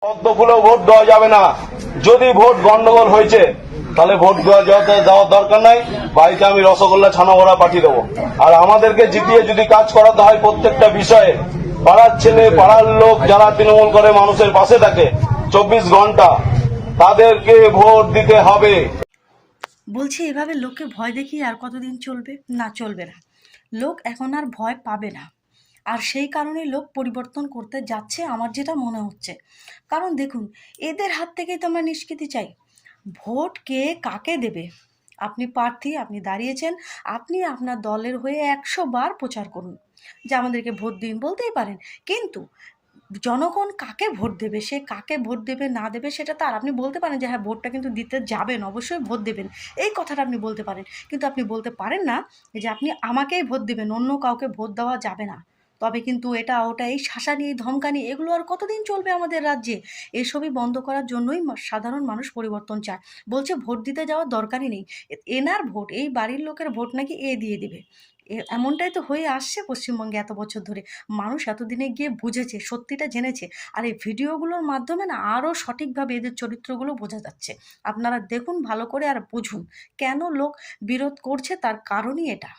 পদ্মফুলেও vote দেওয়া যাবে না। যদি ভোট গন্ডগোল হয়েছে তাহলে ভোট দেওয়ার দরকার নাই। বাড়িতে আমি রসগোল্লা ছানা ভরা পাঠিয়ে দেবো। আর আমাদেরকে জিতিয়ে যদি কাজ করাতে হয় প্রত্যেকটা বিষয়ে, পাড়ার ছেলে পাড়ার লোক যারা তৃণমূল করে মানুষের পাশে থাকে 24 ঘন্টা, তাদেরকে ভোট দিতে হবে। বলছি এভাবে লোককে ভয় দেখিয়ে আর কতদিন চলবে? না, চলবে না। লোক এখন আর ভয় পাবে না। আর সেই কারণে লোক পরিবর্তন করতে যাচ্ছে আমার যেটা মনে হচ্ছে। কারণ দেখুন, এদের হাত থেকেই তো আমরা নিষ্কৃতি চাই। ভোট কে কাকে দেবে? আপনি প্রার্থী, আপনি দাঁড়িয়েছেন, আপনি আপনার দলের হয়ে 100 বার প্রচার করুন যে আমাদেরকে ভোট দিন, বলতেই পারেন। কিন্তু জনগণ কাকে ভোট দেবে, সে কাকে ভোট দেবে না দেবে সেটা তার, আপনি বলতে পারেন যে হ্যাঁ ভোটটা কিন্তু দিতে যাবেন, অবশ্যই ভোট দেবেন, এই কথাটা আপনি বলতে পারেন। কিন্তু আপনি বলতে পারেন না যে আপনি আমাকেই ভোট দেবেন, অন্য কাউকে ভোট দেওয়া যাবে না। তবে কিন্তু এটা ওটা এই শাসানি এই ধমকানি এগুলো আর কতদিন চলবে আমাদের রাজ্যে? এসবই বন্ধ করার জন্যই সাধারণ মানুষ পরিবর্তন চায়। বলছে ভোট দিতে যাওয়ার দরকারই নেই, এনার ভোট, এই বাড়ির লোকের ভোট নাকি এ দিয়ে দিবে। এমনটাই তো হয়ে আসছে পশ্চিমবঙ্গে এত বছর ধরে। মানুষ এতদিনে গিয়ে বুঝেছে, সত্যিটা জেনেছে। আর এই ভিডিওগুলোর মাধ্যমে না আরও সঠিকভাবে এদের চরিত্রগুলো বোঝা যাচ্ছে। আপনারা দেখুন ভালো করে আর বুঝুন কেন লোক বিরোধ করছে, তার কারণই এটা।